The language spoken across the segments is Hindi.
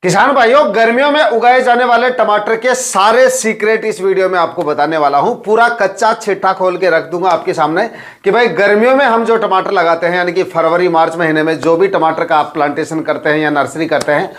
किसान भाइयों, गर्मियों में उगाए जाने वाले टमाटर के सारे सीक्रेट इस वीडियो में आपको बताने वाला हूं। पूरा कच्चा छिट्टा खोल के रख दूंगा आपके सामने कि भाई गर्मियों में हम जो टमाटर लगाते हैं, यानी कि फरवरी मार्च महीने में जो भी टमाटर का आप प्लांटेशन करते हैं या नर्सरी करते हैं,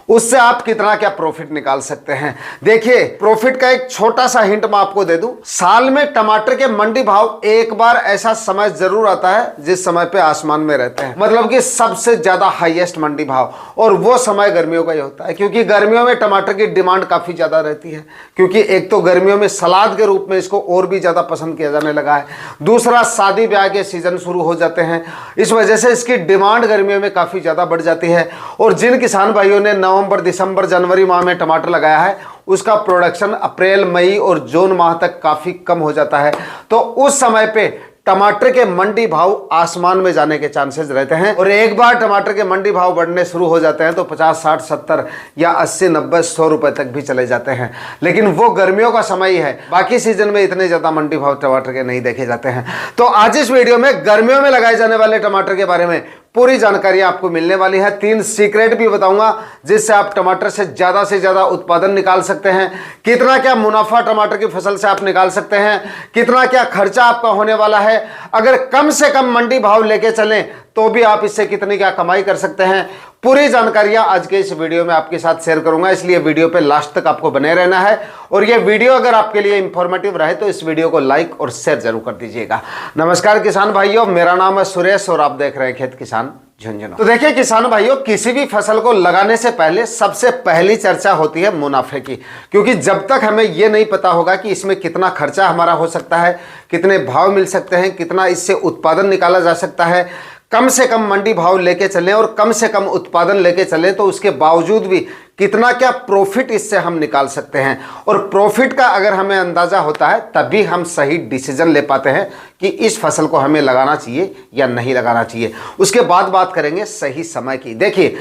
उससे आप कितना क्या प्रॉफिट निकाल सकते हैं। देखिए, प्रॉफिट का एक छोटा सा हिंट मैं आपको दे दूं। साल में टमाटर के मंडी भाव एक बार ऐसा समय जरूर आता है जिस समय पे आसमान में रहते हैं, मतलब कि सबसे ज्यादा हाईएस्ट मंडी भाव, और वो समय गर्मियों का ही होता है। क्योंकि गर्मियों में टमाटर की डिमांड काफी ज्यादा रहती है, क्योंकि एक तो गर्मियों में सलाद के रूप में इसको और भी ज्यादा पसंद किया जाने लगा है, दूसरा शादी ब्याह के सीजन शुरू हो जाते हैं, इस वजह से इसकी डिमांड गर्मियों में काफी ज्यादा बढ़ जाती है। और जिन किसान भाइयों ने नवंबर, दिसंबर, जनवरी माह में टमाटर लगाया है, उसका प्रोडक्शन अप्रैल, मई और जून माह तक काफी कम हो जाता है। तो उस समय पे टमाटर के मंडी भाव आसमान में जाने के चांसेस रहते हैं। और एक बार टमाटर के मंडी भाव बढ़ने शुरू हो जाते हैं तो 50, 60, 70 या 80, 90, 100 रुपए तक भी चले जाते हैं। लेकिन वो गर्मियों का समय ही है, बाकी सीजन में इतने ज्यादा मंडी भाव टमाटर के नहीं देखे जाते हैं। तो आज इस वीडियो में गर्मियों में लगाए जाने वाले टमाटर के बारे में पूरी जानकारी आपको मिलने वाली है। 3 सीक्रेट भी बताऊंगा जिससे आप टमाटर से ज्यादा उत्पादन निकाल सकते हैं। कितना क्या मुनाफा टमाटर की फसल से आप निकाल सकते हैं, कितना क्या खर्चा आपका होने वाला है, अगर कम से कम मंडी भाव लेके चलें तो भी आप इससे कितनी क्या कमाई कर सकते हैं। पूरी जानकारियां आज के इस वीडियो में आपके साथ शेयर करूंगा, इसलिए वीडियो पे लास्ट तक आपको बने रहना है। और ये वीडियो अगर आपके लिए इंफॉर्मेटिव रहे तो इस वीडियो को लाइक और शेयर जरूर कर दीजिएगा। नमस्कार किसान भाइयों, मेरा नाम है सुरेश और आप देख रहे हैं खेत किसान झुंझुनू। तो देखिए किसान भाइयों, किसी भी फसल को लगाने से पहले सबसे पहली चर्चा होती है मुनाफे की, क्योंकि जब तक हमें यह नहीं पता होगा कि इसमें कितना खर्चा हमारा हो सकता है, कितने भाव मिल सकते हैं, कितना इससे उत्पादन निकाला जा सकता है, कम से कम मंडी भाव लेके चलें और कम से कम उत्पादन लेके चलें तो उसके बावजूद भी कितना क्या प्रॉफिट इससे हम निकाल सकते हैं। और प्रॉफिट का अगर हमें अंदाजा होता है तभी हम सही डिसीजन ले पाते हैं कि इस फसल को हमें लगाना चाहिए या नहीं लगाना चाहिए। उसके बाद बात करेंगे सही समय की। देखिए,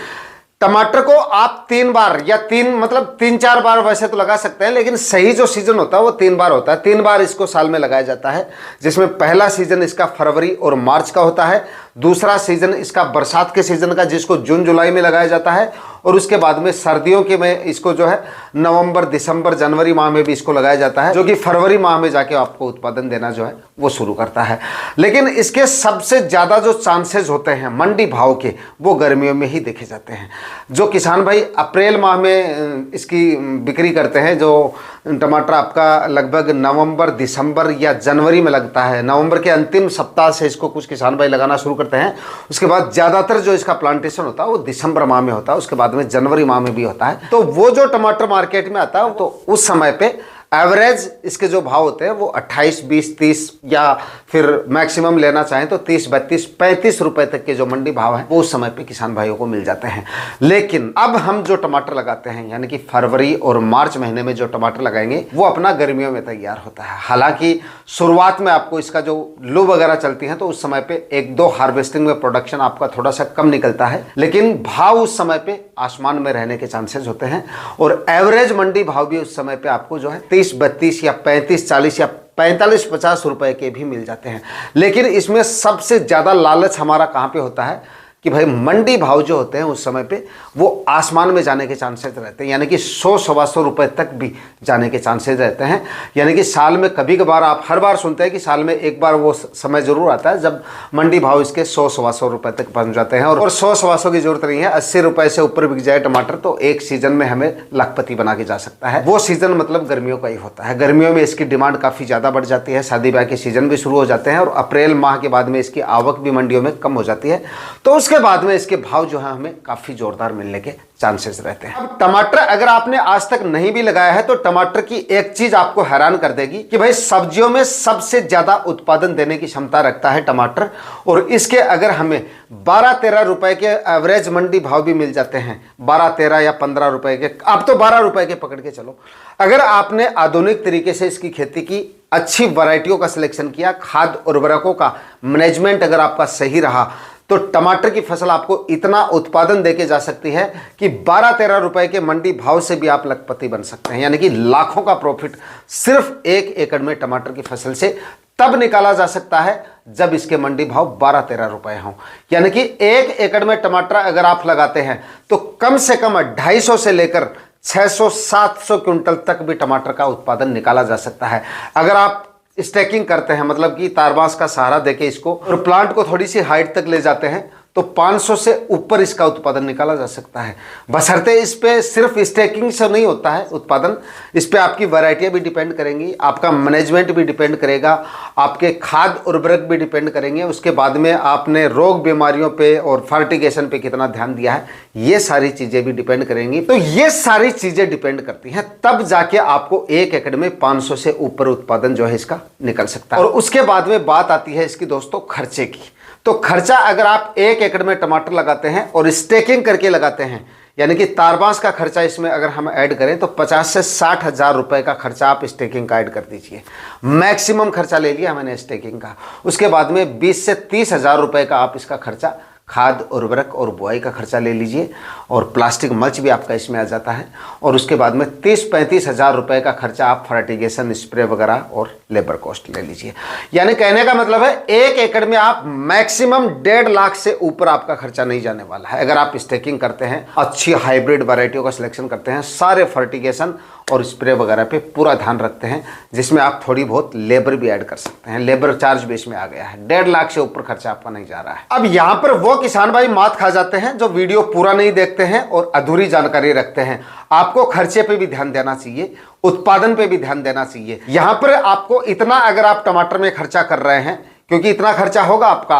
टमाटर को आप 3 बार या 3-4 बार वैसे तो लगा सकते हैं, लेकिन सही जो सीजन होता है वो 3 बार होता है। 3 बार इसको साल में लगाया जाता है, जिसमें पहला सीजन इसका फरवरी और मार्च का होता है, दूसरा सीजन इसका बरसात के सीजन का जिसको जून जुलाई में लगाया जाता है, और उसके बाद में सर्दियों के में इसको जो है नवंबर, दिसंबर, जनवरी माह में भी इसको लगाया जाता है, जो कि फरवरी माह में जाके आपको उत्पादन देना जो है वो शुरू करता है। लेकिन इसके सबसे ज़्यादा जो चांसेस होते हैं मंडी भाव के, वो गर्मियों में ही देखे जाते हैं। जो किसान भाई अप्रैल माह में इसकी बिक्री करते हैं, जो टमाटर आपका लगभग नवंबर, दिसंबर या जनवरी में लगता है, नवंबर के अंतिम सप्ताह से इसको कुछ किसान भाई लगाना शुरू करते हैं। उसके बाद ज़्यादातर जो इसका प्लांटेशन होता है वो दिसंबर माह में होता है, उसके बाद में जनवरी माह में भी होता है। तो वो जो टमाटर मार्केट में आता है तो उस समय पे एवरेज इसके जो भाव होते हैं वो 28, 20, 30 या फिर मैक्सिमम लेना चाहें तो 30, 32, 35 रुपए तक के जो मंडी भाव है वो उस समय पे किसान भाइयों को मिल जाते हैं। लेकिन अब हम जो टमाटर लगाते हैं, यानी कि फरवरी और मार्च महीने में जो टमाटर लगाएंगे वो अपना गर्मियों में तैयार होता है। हालांकि शुरुआत में आपको इसका जो लू वगैरह चलती है तो उस समय पे 1-2 हार्वेस्टिंग में प्रोडक्शन आपका थोड़ा सा कम निकलता है, लेकिन भाव उस समय पे आसमान में रहने के चांसेस होते हैं। और एवरेज मंडी भाव भी उस समय पे आपको जो है 30, 32 या 35, 40 या 45, 50 रुपए के भी मिल जाते हैं। लेकिन इसमें सबसे ज्यादा लालच हमारा कहां पे होता है कि भाई मंडी भाव जो होते हैं उस समय पे वो आसमान में जाने के चांसेस रहते हैं, यानी कि 100-125 रुपए तक भी जाने के चांसेस रहते हैं। यानी कि साल में कभी कभार, आप हर बार सुनते हैं कि साल में एक बार वो समय जरूर आता है जब मंडी भाव इसके 100-125 रुपए तक पहुंच जाते हैं। और 100-125 की जरूरत नहीं है, 80 रुपए से ऊपर बिक जाए टमाटर तो एक सीजन में हमें लाखपति बना के जा सकता है। वो सीजन मतलब गर्मियों का ही होता है। गर्मियों में इसकी डिमांड काफी ज्यादा बढ़ जाती है, शादी ब्याह के सीजन भी शुरू हो जाते हैं और अप्रैल माह के बाद में इसकी आवक भी मंडियों में कम हो जाती है। तो उसके बाद में इसके भाव जो है हमें काफी जोरदार मिलने के चांसेस रहते हैं। अब टमाटर अगर आपने आज तक नहीं भी लगाया है तो टमाटर की एक चीज आपको हैरान कर देगी कि भाई सब्जियों में सबसे ज्यादा उत्पादन देने की क्षमता रखता है टमाटर। और इसके अगर हमें 12-13 रुपए के एवरेज मंडी भाव भी मिल जाते हैं, 12-13 या 15 रुपए के, आप तो 12 रुपए के पकड़ के चलो। अगर आपने आधुनिक तरीके से इसकी खेती की, अच्छी वैरायटियों का सिलेक्शन किया, खाद उर्वरकों का मैनेजमेंट अगर आपका सही रहा, तो टमाटर की फसल आपको इतना उत्पादन देके जा सकती है कि 12-13 रुपए के मंडी भाव से भी आप लखपति बन सकते हैं। यानी कि लाखों का प्रॉफिट सिर्फ 1 एकड़ में टमाटर की फसल से तब निकाला जा सकता है जब इसके मंडी भाव 12-13 रुपए हों। यानी कि 1 एकड़ में टमाटर अगर आप लगाते हैं तो कम से कम 250 से लेकर 600-700 क्विंटल तक भी टमाटर का उत्पादन निकाला जा सकता है। अगर आप स्टैकिंग करते हैं, मतलब कि तारबांस का सहारा देके इसको और प्लांट को थोड़ी सी हाइट तक ले जाते हैं, तो 500 से ऊपर इसका उत्पादन निकाला जा सकता है। बशर्ते इस पे सिर्फ स्टैकिंग से नहीं होता है उत्पादन, इस पे आपकी वैरायटियाँ भी डिपेंड करेंगी, आपका मैनेजमेंट भी डिपेंड करेगा, आपके खाद उर्वरक भी डिपेंड करेंगे, उसके बाद में आपने रोग बीमारियों पे और फर्टिगेशन पे कितना ध्यान दिया है, ये सारी चीज़ें भी डिपेंड करेंगी। तो ये सारी चीज़ें डिपेंड करती हैं, तब जाके आपको 1 एकड़ में 500 से ऊपर उत्पादन जो है इसका निकल सकता है। और उसके बाद में बात आती है इसकी दोस्तों खर्चे की। तो खर्चा अगर आप 1 एकड़ में टमाटर लगाते हैं और स्टेकिंग करके लगाते हैं, यानी कि तारबांस का खर्चा इसमें अगर हम ऐड करें तो 50 से 60 हज़ार रुपए का खर्चा आप स्टेकिंग का ऐड कर दीजिए। मैक्सिमम खर्चा ले लिया मैंने स्टेकिंग का। उसके बाद में 20 से 30 हज़ार रुपए का आप इसका खर्चा खाद उर्वरक और बुआई का खर्चा ले लीजिए, और प्लास्टिक मल्च भी आपका इसमें आ जाता है। और उसके बाद में 30-35 हज़ार रुपये का खर्चा आप फर्टिगेशन स्प्रे वगैरह और लेबर कॉस्ट ले लीजिए। यानी कहने का मतलब है 1 एकड़ में आप मैक्सिमम 1.5 लाख से ऊपर आपका खर्चा नहीं जाने वाला है। अगर आप स्टेकिंग करते हैं, अच्छी हाइब्रिड वैरायटियों का सिलेक्शन करते हैं, सारे फर्टिगेशन और स्प्रे वगैरह पे पूरा ध्यान रखते हैं, जिसमें आप थोड़ी बहुत लेबर भी ऐड कर सकते हैं। लेबर चार्ज भी इसमें आ गया है। 1.5 लाख से ऊपर खर्चा आपका नहीं जा रहा है। अब यहाँ पर वो किसान भाई मात खा जाते हैं जो वीडियो पूरा नहीं देखते हैं और अधूरी जानकारी रखते हैं। आपको खर्चे पे भी ध्यान देना चाहिए, उत्पादन पे भी ध्यान देना चाहिए। यहाँ पर आपको इतना अगर आप टमाटर में खर्चा कर रहे हैं, क्योंकि इतना खर्चा होगा आपका,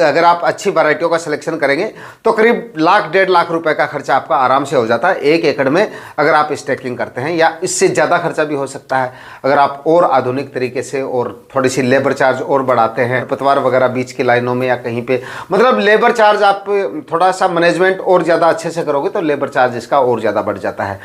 अगर आप अच्छी वैरायटियों का सिलेक्शन करेंगे तो करीब 1.5 लाख रुपए का खर्चा आपका आराम से हो जाता है 1 एकड़ में, अगर आप स्टैकिंग करते हैं। या इससे ज़्यादा खर्चा भी हो सकता है अगर आप और आधुनिक तरीके से और थोड़ी सी लेबर चार्ज और बढ़ाते हैं, पतवार वगैरह बीच की लाइनों में या कहीं पे, मतलब लेबर चार्ज आप थोड़ा सा मैनेजमेंट और ज़्यादा अच्छे से करोगे तो लेबर चार्ज इसका और ज़्यादा बढ़ जाता है।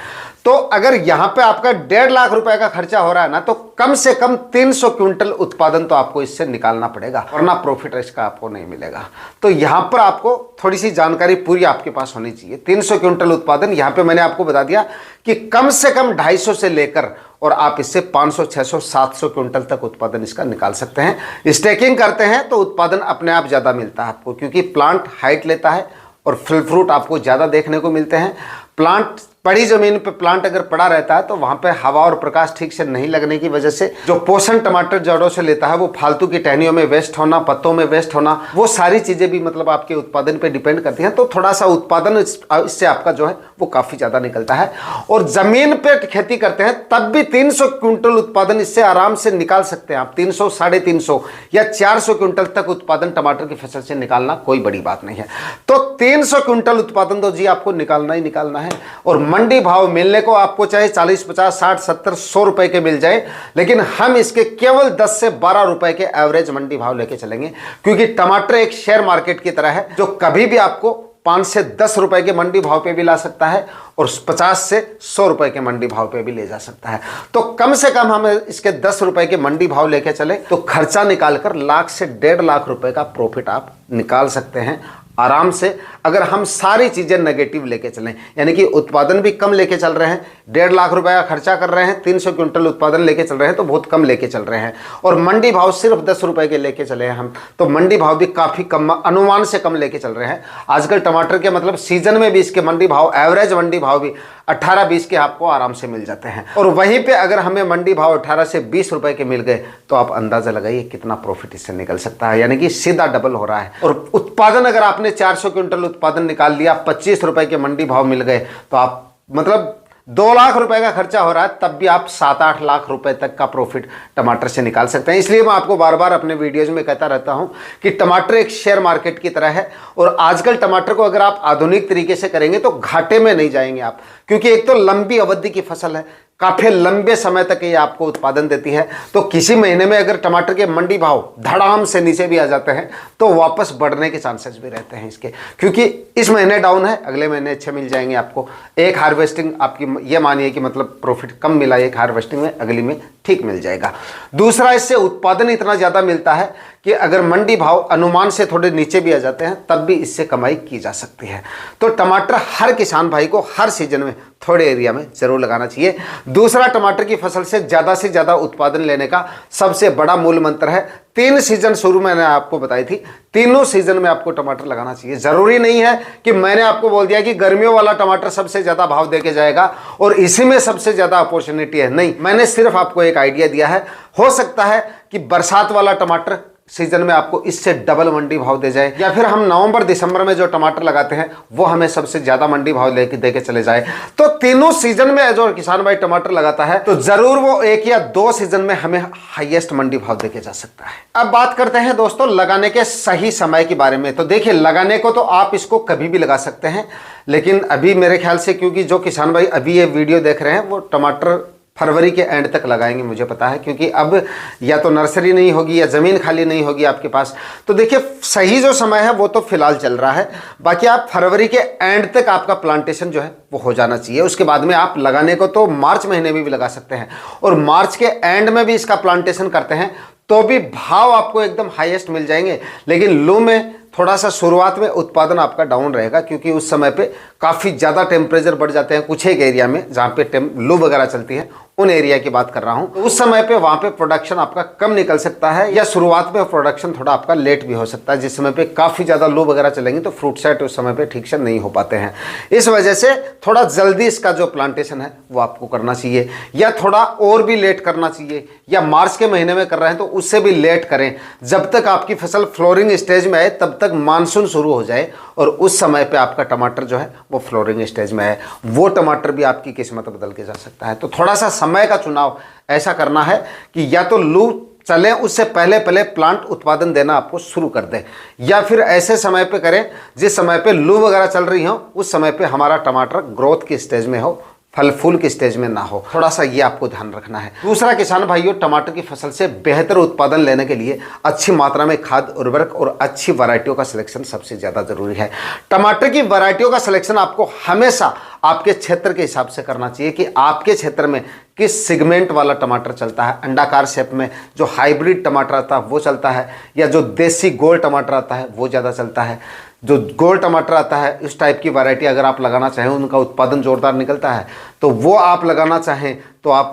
तो अगर यहाँ पे आपका 1.5 लाख रुपए का खर्चा हो रहा है ना, तो कम से कम 300 क्विंटल उत्पादन तो आपको इससे निकालना पड़ेगा, वरना प्रॉफिट इसका आपको नहीं मिलेगा। तो यहाँ पर आपको थोड़ी सी जानकारी पूरी आपके पास होनी चाहिए। 300 क्विंटल उत्पादन यहाँ पे मैंने आपको बता दिया कि कम से कम 250 से लेकर और आप इससे 500, 600, 700 क्विंटल तक उत्पादन इसका निकाल सकते हैं। स्टैकिंग करते हैं तो उत्पादन अपने आप ज़्यादा मिलता है आपको, क्योंकि प्लांट हाइट लेता है और फल फ्रूट आपको ज़्यादा देखने को मिलते हैं। प्लांट पड़ी जमीन पे प्लांट अगर पड़ा रहता है तो वहां पे हवा और प्रकाश ठीक से नहीं लगने की वजह से जो पोषण टमाटर जड़ों से लेता है वो फालतू की टहनियों में वेस्ट होना, पत्तों में वेस्ट होना, वो सारी चीजें भी मतलब आपके उत्पादन पे डिपेंड करती हैं। तो थोड़ा सा उत्पादन इससे आपका जो है वो काफी ज्यादा निकलता है। और जमीन पे खेती करते हैं तब भी 300 क्विंटल उत्पादन इससे आराम से निकाल सकते हैं आप। 300, 350 या 400 क्विंटल तक उत्पादन टमाटर की फसल से निकालना कोई बड़ी बात नहीं है। तो 300 क्विंटल उत्पादन तो जी आपको निकालना ही निकालना है। और मंडी भाव मिलने को आपको चाहे 40, 50, 60, 70, 100 रुपए के मिल जाए, लेकिन हम इसके केवल 10 से 12 रुपए के एवरेज मंडी भाव लेके चलेंगे, क्योंकि टमाटर एक शेयर मार्केट की तरह है जो कभी भी आपको 5 से 10 रुपए के मंडी भाव पे भी ला सकता है और 50 से 100 रुपए के मंडी भाव पे भी ले जा सकता है। तो कम से कम हम इसके 10 रुपए के मंडी भाव लेके चले तो खर्चा निकालकर 1 लाख से 1.5 लाख रुपए का प्रॉफिट आप निकाल सकते हैं आराम से, अगर हम सारी चीज़ें नेगेटिव लेके चलें। यानी कि उत्पादन भी कम लेके चल रहे हैं, 1.5 लाख रुपए का खर्चा कर रहे हैं, 300 क्विंटल उत्पादन लेके चल रहे हैं तो बहुत कम लेके चल रहे हैं, और मंडी भाव सिर्फ 10 रुपए के लेके चले हैं हम, तो मंडी भाव भी काफ़ी कम, अनुमान से कम लेके चल रहे हैं। आजकल टमाटर के मतलब सीजन में भी इसके मंडी भाव, एवरेज मंडी भाव भी 18-20 के आपको आराम से मिल जाते हैं। और वहीं पे अगर हमें मंडी भाव 18 से 20 रुपए के मिल गए तो आप अंदाजा लगाइए कितना प्रॉफिट इससे निकल सकता है। यानी कि सीधा डबल हो रहा है। और उत्पादन अगर आपने 400 क्विंटल उत्पादन निकाल लिया, 25 रुपए के मंडी भाव मिल गए, तो आप मतलब 2 लाख रुपए का खर्चा हो रहा है तब भी आप 7-8 लाख रुपए तक का प्रॉफिट टमाटर से निकाल सकते हैं। इसलिए मैं आपको बार बार अपने वीडियोज में कहता रहता हूं कि टमाटर एक शेयर मार्केट की तरह है। और आजकल टमाटर को अगर आप आधुनिक तरीके से करेंगे तो घाटे में नहीं जाएंगे आप, क्योंकि एक तो लंबी अवधि की फसल है, काफ़ी लंबे समय तक ये आपको उत्पादन देती है। तो किसी महीने में अगर टमाटर के मंडी भाव धड़ाम से नीचे भी आ जाते हैं तो वापस बढ़ने के चांसेस भी रहते हैं इसके, क्योंकि इस महीने डाउन है, अगले महीने अच्छे मिल जाएंगे आपको। एक हार्वेस्टिंग आपकी ये मानिए कि मतलब प्रॉफिट कम मिला एक हार्वेस्टिंग में, अगली में ठीक मिल जाएगा। दूसरा, इससे उत्पादन इतना ज़्यादा मिलता है कि अगर मंडी भाव अनुमान से थोड़े नीचे भी आ जाते हैं तब भी इससे कमाई की जा सकती है। तो टमाटर हर किसान भाई को हर सीजन में थोड़े एरिया में जरूर लगाना चाहिए। दूसरा, टमाटर की फसल से ज़्यादा उत्पादन लेने का सबसे बड़ा मूल मंत्र है 3 सीजन शुरू मैंने आपको बताई थी, तीनों सीजन में आपको टमाटर लगाना चाहिए। जरूरी नहीं है कि मैंने आपको बोल दिया कि गर्मियों वाला टमाटर सबसे ज़्यादा भाव देके जाएगा और इसी में सबसे ज़्यादा अपॉर्चुनिटी है, नहीं, मैंने सिर्फ आपको एक आइडिया दिया है। हो सकता है कि बरसात वाला टमाटर सीजन में आपको इससे डबल मंडी भाव दे जाए, या फिर हम नवंबर दिसंबर में जो टमाटर लगाते हैं वो हमें सबसे ज्यादा मंडी भाव लेके देके चले जाए। तो तीनों सीजन में जो किसान भाई टमाटर लगाता है तो जरूर वो 1 या 2 सीजन में हमें हाईएस्ट मंडी भाव देके जा सकता है। अब बात करते हैं दोस्तों लगाने के सही समय के बारे में। तो देखिए, लगाने को तो आप इसको कभी भी लगा सकते हैं, लेकिन अभी मेरे ख्याल से क्योंकि जो किसान भाई अभी ये वीडियो देख रहे हैं वो टमाटर फरवरी के एंड तक लगाएंगे, मुझे पता है, क्योंकि अब या तो नर्सरी नहीं होगी या ज़मीन खाली नहीं होगी आपके पास। तो देखिए, सही जो समय है वो तो फिलहाल चल रहा है, बाकी आप फरवरी के एंड तक आपका प्लांटेशन जो है वो हो जाना चाहिए। उसके बाद में आप लगाने को तो मार्च महीने में भी लगा सकते हैं, और मार्च के एंड में भी इसका प्लांटेशन करते हैं तो भी भाव आपको एकदम हाईएस्ट मिल जाएंगे। लेकिन लू में थोड़ा सा शुरुआत में उत्पादन आपका डाउन रहेगा, क्योंकि उस समय पे काफ़ी ज़्यादा टेम्परेचर बढ़ जाते हैं कुछ एक एरिया में जहाँ पे लू वगैरह चलती है, उन एरिया की बात कर रहा हूँ। तो उस समय पे वहाँ पे प्रोडक्शन आपका कम निकल सकता है, या शुरुआत में प्रोडक्शन थोड़ा आपका लेट भी हो सकता है, जिस समय पे काफ़ी ज़्यादा लू वगैरह चलेंगी तो फ्रूट सेट उस समय पे ठीक से नहीं हो पाते हैं। इस वजह से थोड़ा जल्दी इसका जो प्लांटेशन है वो आपको करना चाहिए, या थोड़ा और भी लेट करना चाहिए, या मार्च के महीने में कर रहे हैं तो उससे भी लेट करें। जब तक आपकी फसल फ्लोरिंग स्टेज में आए तब तक मानसून शुरू हो जाए, और उस समय पे आपका टमाटर जो है वो फ्लोरिंग स्टेज में है, वो टमाटर भी आपकी किस्मत बदल के जा सकता है। तो थोड़ा सा समय का चुनाव ऐसा करना है कि या तो लू चलें उससे पहले पहले प्लांट उत्पादन देना आपको शुरू कर दें, या फिर ऐसे समय पे करें जिस समय पे लू वगैरह चल रही हो उस समय पे हमारा टमाटर ग्रोथ की स्टेज में हो, फल फूल की स्टेज में ना हो। थोड़ा सा ये आपको ध्यान रखना है। दूसरा, किसान भाइयों, टमाटर की फसल से बेहतर उत्पादन लेने के लिए अच्छी मात्रा में खाद, उर्वरक और अच्छी वैरायटियों का सिलेक्शन सबसे ज़्यादा जरूरी है। टमाटर की वैरायटियों का सिलेक्शन आपको हमेशा आपके क्षेत्र के हिसाब से करना चाहिए कि आपके क्षेत्र में किस सेगमेंट वाला टमाटर चलता है। अंडाकार शेप में जो हाइब्रिड टमाटर आता है वो चलता है, या जो देसी गोल टमाटर आता है वो ज़्यादा चलता है। जो गोल टमाटर आता है इस टाइप की वैरायटी अगर आप लगाना चाहें, उनका उत्पादन जोरदार निकलता है, तो वो आप लगाना चाहें तो आप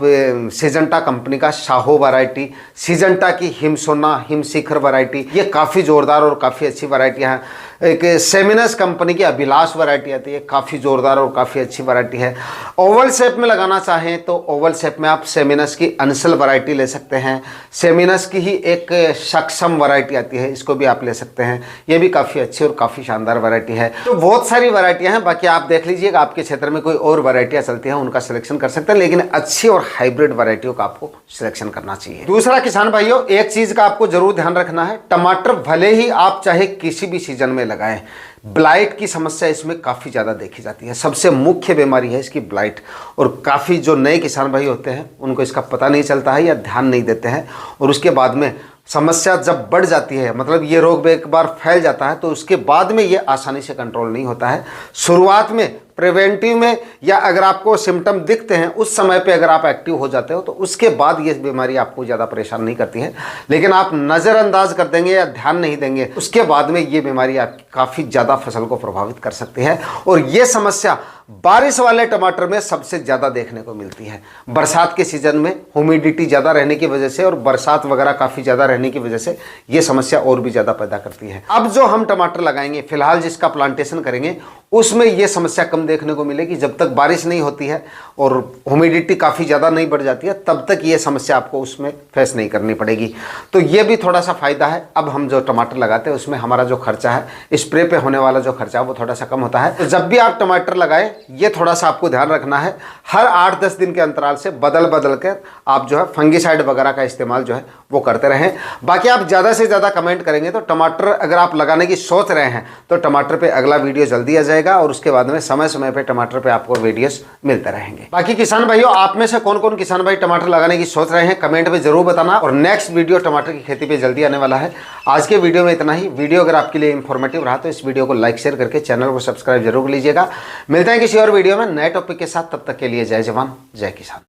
सिजेंटा कंपनी का शाहो वैरायटी, सिजेंटा की हिमसोना, हिमशिखर वैरायटी, ये काफ़ी ज़ोरदार और काफ़ी अच्छी वैरायटियाँ हैं। एक सेमिनस कंपनी की अभिलाष वैरायटी आती है, काफ़ी ज़ोरदार और काफ़ी अच्छी वैरायटी है। ओवल शेप में लगाना चाहें तो ओवल शेप में आप सेमिनस की अंसल वैरायटी ले सकते हैं। सेमिनस की ही एक सक्षम वैरायटी आती है, इसको भी आप ले सकते हैं, ये भी काफ़ी अच्छी और काफ़ी शानदार वैरायटी है। तो बहुत सारी वैरायटियाँ हैं, बाकी आप देख लीजिएगा आपके क्षेत्र में कोई और वैरायटियाँ चलती हैं उनका सिलेक्शन कर सकते हैं, लेकिन अच्छी और हाइब्रिड वैरायटियों का आपको सिलेक्शन करना चाहिए। दूसरा, किसान भाइयों, एक चीज़ का आपको जरूर ध्यान रखना है, टमाटर भले ही आप चाहे किसी भी सीजन में लगाएं, ब्लाइट की समस्या इसमें काफ़ी ज़्यादा देखी जाती है। सबसे मुख्य बीमारी है इसकी ब्लाइट, और काफ़ी जो नए किसान भाई होते हैं उनको इसका पता नहीं चलता है या ध्यान नहीं देते हैं, और उसके बाद में समस्या जब बढ़ जाती है, मतलब ये रोग एक बार फैल जाता है तो उसके बाद में ये आसानी से कंट्रोल नहीं होता है। शुरुआत में प्रिवेंटिव में, या अगर आपको सिम्टम दिखते हैं उस समय पे अगर आप एक्टिव हो जाते हो तो उसके बाद ये बीमारी आपको ज़्यादा परेशान नहीं करती है। लेकिन आप नज़रअंदाज कर देंगे या ध्यान नहीं देंगे, उसके बाद में ये बीमारी आपकी काफ़ी ज़्यादा फसल को प्रभावित कर सकती है। और ये समस्या बारिश वाले टमाटर में सबसे ज़्यादा देखने को मिलती है। बरसात के सीज़न में ह्यूमिडिटी ज़्यादा रहने की वजह से और बरसात वगैरह काफ़ी ज़्यादा रहने की वजह से ये समस्या और भी ज़्यादा पैदा करती है। अब जो हम टमाटर लगाएंगे, फिलहाल जिसका प्लांटेशन करेंगे, उसमें ये समस्या कम देखने को मिलेगी। जब तक बारिश नहीं होती है और ह्यूमिडिटी काफ़ी ज़्यादा नहीं बढ़ जाती है तब तक ये समस्या आपको उसमें फेस नहीं करनी पड़ेगी। तो ये भी थोड़ा सा फ़ायदा है। अब हम जो टमाटर लगाते हैं उसमें हमारा जो खर्चा है, स्प्रे पे होने वाला जो खर्चा है वो थोड़ा सा कम होता है। तो जब भी आप टमाटर लगाएं, ये थोड़ा सा आपको ध्यान रखना है, हर 8-10 दिन के अंतराल से बदल कर आप जो है फंगिसाइड वगैरह का इस्तेमाल जो है वो करते रहें। बाकी आप ज़्यादा से ज़्यादा कमेंट करेंगे तो टमाटर अगर आप लगाने की सोच रहे हैं तो टमाटर पे अगला वीडियो जल्दी आ जाएगा, और उसके बाद में समय समय पे टमाटर पे आपको वीडियोस मिलते रहेंगे। बाकी किसान भाइयों, आप में से कौन कौन किसान भाई टमाटर लगाने की सोच रहे हैं कमेंट में जरूर बताना, और नेक्स्ट वीडियो टमाटर की खेती पे जल्दी आने वाला है। आज के वीडियो में इतना ही। वीडियो अगर आपके लिए इंफॉर्मेटिव रहा तो इस वीडियो को लाइक शेयर करके चैनल को सब्सक्राइब जरूर कीजिएगा। मिलते हैं किसी और वीडियो में नए टॉपिक के साथ, तब तक के लिए जय जवान जय किसान।